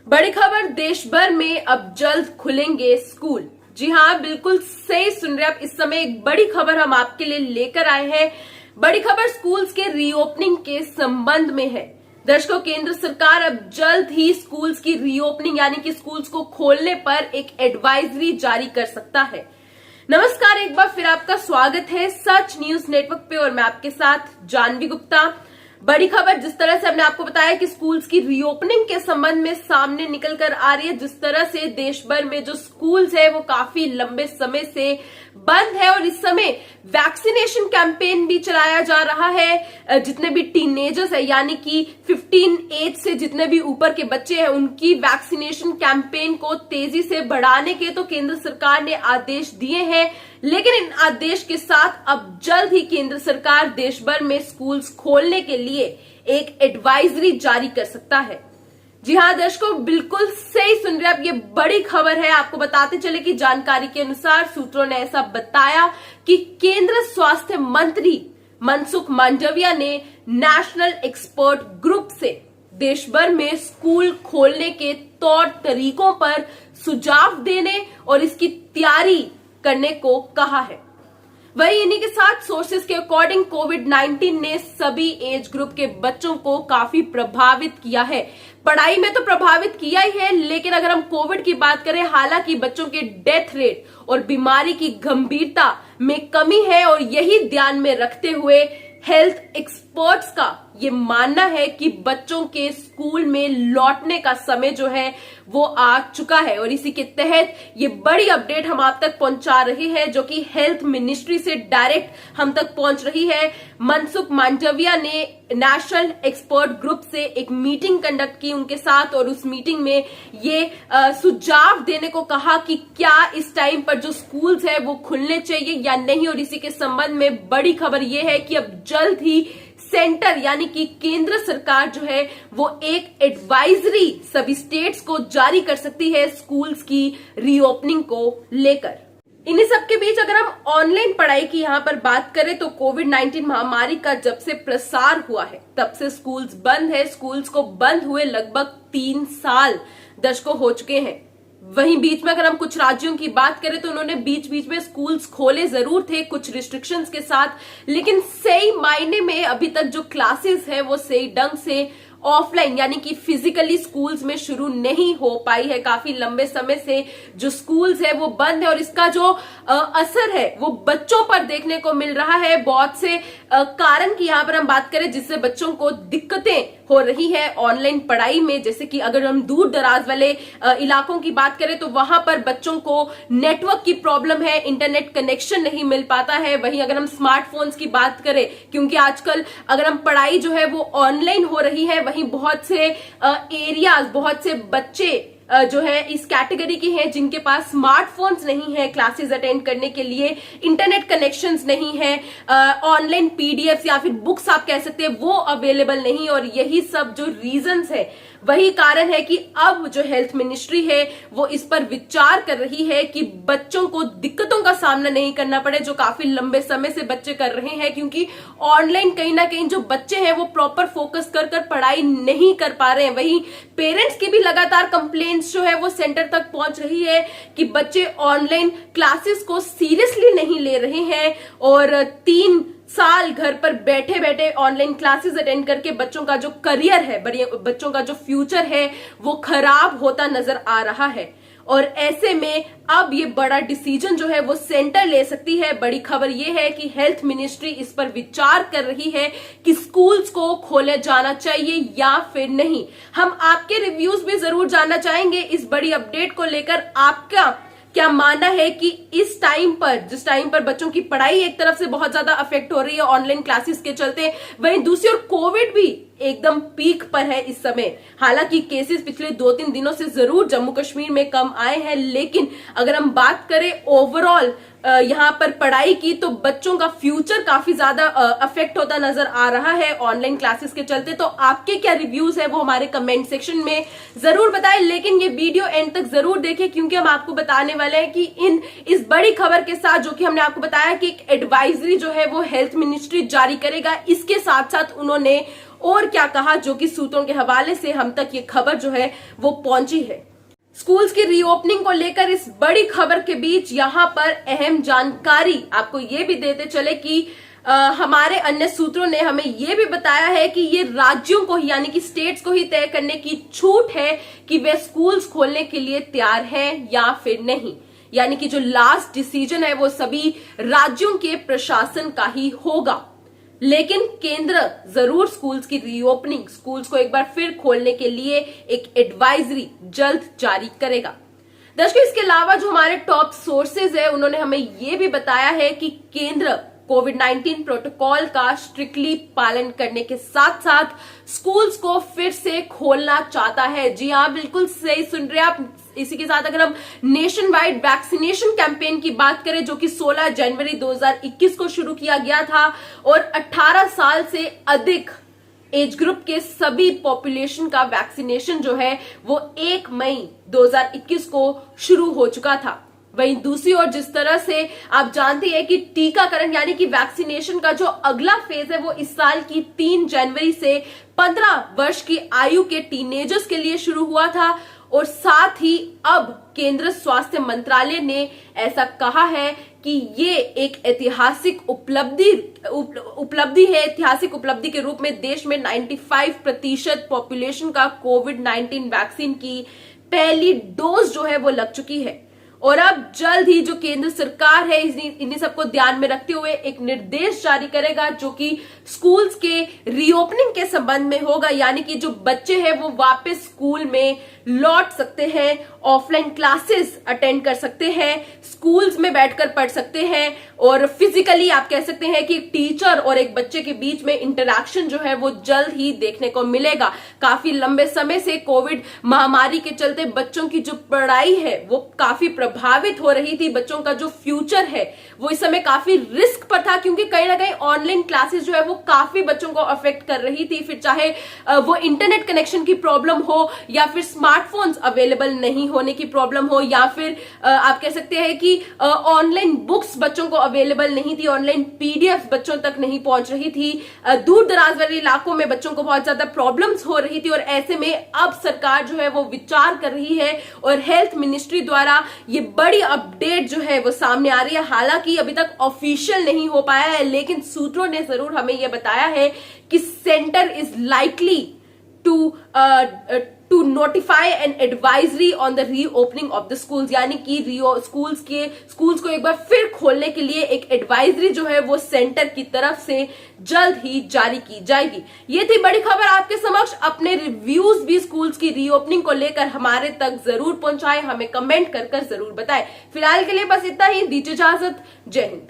बड़ी खबर, देश भर में अब जल्द खुलेंगे स्कूल। जी हाँ, बिल्कुल सही सुन रहे आप। इस समय एक बड़ी खबर हम आपके लिए लेकर आए हैं। बड़ी खबर स्कूल्स के रीओपनिंग के संबंध में है। दर्शकों, केंद्र सरकार अब जल्द ही स्कूल्स की रीओपनिंग यानी कि स्कूल्स को खोलने पर एक एडवाइजरी जारी कर सकता है। नमस्कार, एक बार फिर आपका स्वागत है सच न्यूज नेटवर्क पे और मैं आपके साथ जानवी गुप्ता। बड़ी खबर, जिस तरह से हमने आपको बताया कि स्कूल्स की रीओपनिंग के संबंध में सामने निकल कर आ रही है, जिस तरह से देश भर में जो स्कूल्स है वो काफी लंबे समय से बंद है और इस समय वैक्सीनेशन कैंपेन भी चलाया जा रहा है। जितने भी टीनेजर्स है यानी कि 15 एज से जितने भी ऊपर के बच्चे हैं उनकी वैक्सीनेशन कैंपेन को तेजी से बढ़ाने के तो केंद्र सरकार ने आदेश दिए हैं, लेकिन इन आदेश के साथ अब जल्द ही केंद्र सरकार देश भर में स्कूल्स खोलने के लिए एक एडवाइजरी जारी कर सकता है। जी हाँ दर्शकों, बिल्कुल सही सुन रहे आप, ये बड़ी खबर है। आपको बताते चले कि जानकारी के अनुसार सूत्रों ने ऐसा बताया कि केंद्र स्वास्थ्य मंत्री मनसुख मांडविया ने नेशनल एक्सपर्ट ग्रुप से देश भर में स्कूल खोलने के तौर तरीकों पर सुझाव देने और इसकी तैयारी करने को कहा है। वहीं इन्हीं के साथ सोर्सेस के अकॉर्डिंग कोविड-19 ने सभी एज ग्रुप के बच्चों को काफी प्रभावित किया है। पढ़ाई में तो प्रभावित किया ही है, लेकिन अगर हम कोविड की बात करें, हालांकि बच्चों के डेथ रेट और बीमारी की गंभीरता में कमी है और यही ध्यान में रखते हुए हेल्थ एक्सपर्ट्स का ये मानना है कि बच्चों के स्कूल में लौटने का समय जो है वो आ चुका है और इसी के तहत ये बड़ी अपडेट हम आप तक पहुंचा रहे हैं, जो कि हेल्थ मिनिस्ट्री से डायरेक्ट हम तक पहुंच रही है। मनसुख मांडविया ने नेशनल एक्सपर्ट ग्रुप से एक मीटिंग कंडक्ट की उनके साथ और उस मीटिंग में ये सुझाव देने को कहा कि क्या इस टाइम पर जो स्कूल्स है वो खुलने चाहिए या नहीं। और इसी के संबंध में बड़ी खबर ये है कि अब जल्द ही सेंटर यानी कि केंद्र सरकार जो है वो एक एडवाइजरी सभी स्टेट्स को जारी कर सकती है स्कूल्स की रीओपनिंग को लेकर। इन्हीं सब के बीच अगर हम ऑनलाइन पढ़ाई की यहाँ पर बात करें तो कोविड-19 महामारी का जब से प्रसार हुआ है तब से स्कूल्स बंद है। स्कूल्स को बंद हुए लगभग 3 साल दशकों हो चुके हैं। वहीं बीच में अगर हम कुछ राज्यों की बात करें तो उन्होंने बीच बीच में स्कूल्स खोले जरूर थे कुछ रिस्ट्रिक्शंस के साथ, लेकिन सही मायने में अभी तक जो क्लासेस है वो सही ढंग से ऑफलाइन यानी कि फिजिकली स्कूल्स में शुरू नहीं हो पाई है। काफी लंबे समय से जो स्कूल्स है वो बंद है और इसका जो असर है वो बच्चों पर देखने को मिल रहा है। बहुत से कारण की यहाँ पर हम बात करें जिससे बच्चों को दिक्कतें हो रही है ऑनलाइन पढ़ाई में, जैसे कि अगर हम दूर दराज वाले इलाकों की बात करें तो वहां पर बच्चों को नेटवर्क की प्रॉब्लम है, इंटरनेट कनेक्शन नहीं मिल पाता है। वहीं अगर हम स्मार्टफोन्स की बात करें, क्योंकि आजकल अगर हम पढ़ाई जो है वो ऑनलाइन हो रही है, वहीं बहुत से एरियाज, बहुत से बच्चे जो है इस कैटेगरी के हैं जिनके पास स्मार्टफोन्स नहीं है क्लासेस अटेंड करने के लिए, इंटरनेट कनेक्शंस नहीं है, ऑनलाइन पीडीएफ या फिर बुक्स आप कह सकते हैं वो अवेलेबल नहीं। और यही सब जो रीजंस है वही कारण है कि अब जो हेल्थ मिनिस्ट्री है वो इस पर विचार कर रही है कि बच्चों को दिक्कतों का सामना नहीं करना पड़े जो काफी लंबे समय से बच्चे कर रहे हैं, क्योंकि ऑनलाइन कहीं ना कहीं जो बच्चे हैं वो प्रॉपर फोकस कर पढ़ाई नहीं कर पा रहे हैं। वहीं पेरेंट्स की भी लगातार कंप्लेंट्स जो है वो सेंटर तक पहुंच रही है कि बच्चे ऑनलाइन क्लासेस को सीरियसली नहीं ले रहे हैं और 3 साल घर पर बैठे बैठे ऑनलाइन क्लासेस अटेंड करके बच्चों का जो करियर है, बच्चों का जो फ्यूचर है वो खराब होता नजर आ रहा है। और ऐसे में अब ये बड़ा डिसीजन जो है वो सेंटर ले सकती है। बड़ी खबर ये है कि हेल्थ मिनिस्ट्री इस पर विचार कर रही है कि स्कूल्स को खोले जाना चाहिए या फिर नहीं। हम आपके रिव्यूज भी जरूर जानना चाहेंगे इस बड़ी अपडेट को लेकर। आपका क्या मानना है कि इस टाइम पर, जिस टाइम पर बच्चों की पढ़ाई एक तरफ से बहुत ज्यादा अफेक्ट हो रही है ऑनलाइन क्लासेस के चलते, वहीं दूसरी ओर कोविड भी एकदम पीक पर है इस समय। हालांकि केसेस पिछले 2-3 दिनों से जरूर जम्मू कश्मीर में कम आए हैं, लेकिन अगर हम बात करें ओवरऑल यहाँ पर पढ़ाई की तो बच्चों का फ्यूचर काफी ज्यादा अफेक्ट होता नजर आ रहा है ऑनलाइन क्लासेस के चलते। तो आपके क्या रिव्यूज है वो हमारे कमेंट सेक्शन में जरूर बताएं, लेकिन ये वीडियो एंड तक जरूर देखें क्योंकि हम आपको बताने वाले हैं कि इस बड़ी खबर के साथ, जो कि हमने आपको बताया कि एक एडवाइजरी जो है वो हेल्थ मिनिस्ट्री जारी करेगा, इसके साथ साथ उन्होंने और क्या कहा, जो कि सूत्रों के हवाले से हम तक ये खबर जो है वो पहुंची है। स्कूल्स की रीओपनिंग को लेकर इस बड़ी खबर के बीच यहां पर अहम जानकारी आपको ये भी देते चले कि हमारे अन्य सूत्रों ने हमें यह भी बताया है कि ये राज्यों को ही यानी कि स्टेट्स को ही तय करने की छूट है कि वे स्कूल्स खोलने के लिए तैयार हैं या फिर नहीं। यानी कि जो लास्ट डिसीजन है वो सभी राज्यों के प्रशासन का ही होगा, लेकिन केंद्र जरूर स्कूल्स की रीओपनिंग, स्कूल्स को एक बार फिर खोलने के लिए एक एडवाइजरी जल्द जारी करेगा। दर्शकों, इसके अलावा जो हमारे टॉप सोर्सेज है उन्होंने हमें यह भी बताया है कि केंद्र कोविड-19 प्रोटोकॉल का स्ट्रिक्टली पालन करने के साथ साथ स्कूल्स को फिर से खोलना चाहता है। जी हां, बिल्कुल सही सुन रहे हैं आप। इसी के साथ अगर हम नेशन वाइड वैक्सीनेशन कैंपेन की बात करें, जो कि 16 जनवरी 2021 को शुरू किया गया था और 18 साल से अधिक एज ग्रुप के सभी पॉपुलेशन का वैक्सीनेशन जो है वो 1 मई 2021 को शुरू हो चुका था। वहीं दूसरी ओर जिस तरह से आप जानते हैं कि टीकाकरण यानी कि वैक्सीनेशन का जो अगला फेज है वो इस साल की 3 जनवरी से 15 वर्ष की आयु के टीनेजर्स के लिए शुरू हुआ था और साथ ही अब केंद्र स्वास्थ्य मंत्रालय ने ऐसा कहा है कि ये एक ऐतिहासिक उपलब्धि है। ऐतिहासिक उपलब्धि के रूप में देश में 95% पॉपुलेशन का कोविड-19 वैक्सीन की पहली डोज जो है वो लग चुकी है और अब जल्द ही जो केंद्र सरकार है इन्हीं सबको ध्यान में रखते हुए एक निर्देश जारी करेगा जो कि स्कूल्स के रीओपनिंग के संबंध में होगा। यानी कि जो बच्चे हैं वो वापस स्कूल में लौट सकते हैं, ऑफलाइन क्लासेस अटेंड कर सकते हैं, स्कूल्स में बैठकर पढ़ सकते हैं और फिजिकली आप कह सकते हैं कि टीचर और एक बच्चे के बीच में इंटरैक्शन जो है वो जल्द ही देखने को मिलेगा। काफी लंबे समय से कोविड महामारी के चलते बच्चों की जो पढ़ाई है वो काफी प्रभावित हो रही थी। बच्चों का जो फ्यूचर है वो इस समय काफी रिस्क पर था, क्योंकि कहीं ना कहीं ऑनलाइन क्लासेस जो है वो काफी बच्चों को अफेक्ट कर रही थी। फिर चाहे वो इंटरनेट कनेक्शन की प्रॉब्लम हो या फिर स्मार्टफोन्स अवेलेबल नहीं होने की प्रॉब्लम हो या फिर आप कह सकते हैं कि ऑनलाइन बुक्स बच्चों को अवेलेबल नहीं थी, ऑनलाइन पीडीएफ बच्चों तक नहीं पहुंच रही थी, दूर दराज वाले इलाकों में बच्चों को बहुत ज्यादा प्रॉब्लम्स हो रही थी। और ऐसे में अब सरकार जो है वो विचार कर रही है और हेल्थ मिनिस्ट्री द्वारा ये बड़ी अपडेट जो है वो सामने आ रही है। हालांकि अभी तक ऑफिशियल नहीं हो पाया है, लेकिन सूत्रों ने जरूर हमें यह बताया है कि centre is likely to notify an advisory on the reopening of the schools. यानी कि स्कूल्स को एक बार फिर खोलने के लिए एक एडवाइजरी जो है वो सेंटर की तरफ से जल्द ही जारी की जाएगी। ये थी बड़ी खबर आपके समक्ष। अपने रिव्यूज भी स्कूल्स की रीओपनिंग को लेकर हमारे तक जरूर पहुंचाएं, हमें कमेंट कर जरूर बताएं। फिलहाल के लिए बस इतना ही, दीजिए इजाजत। जय हिंद।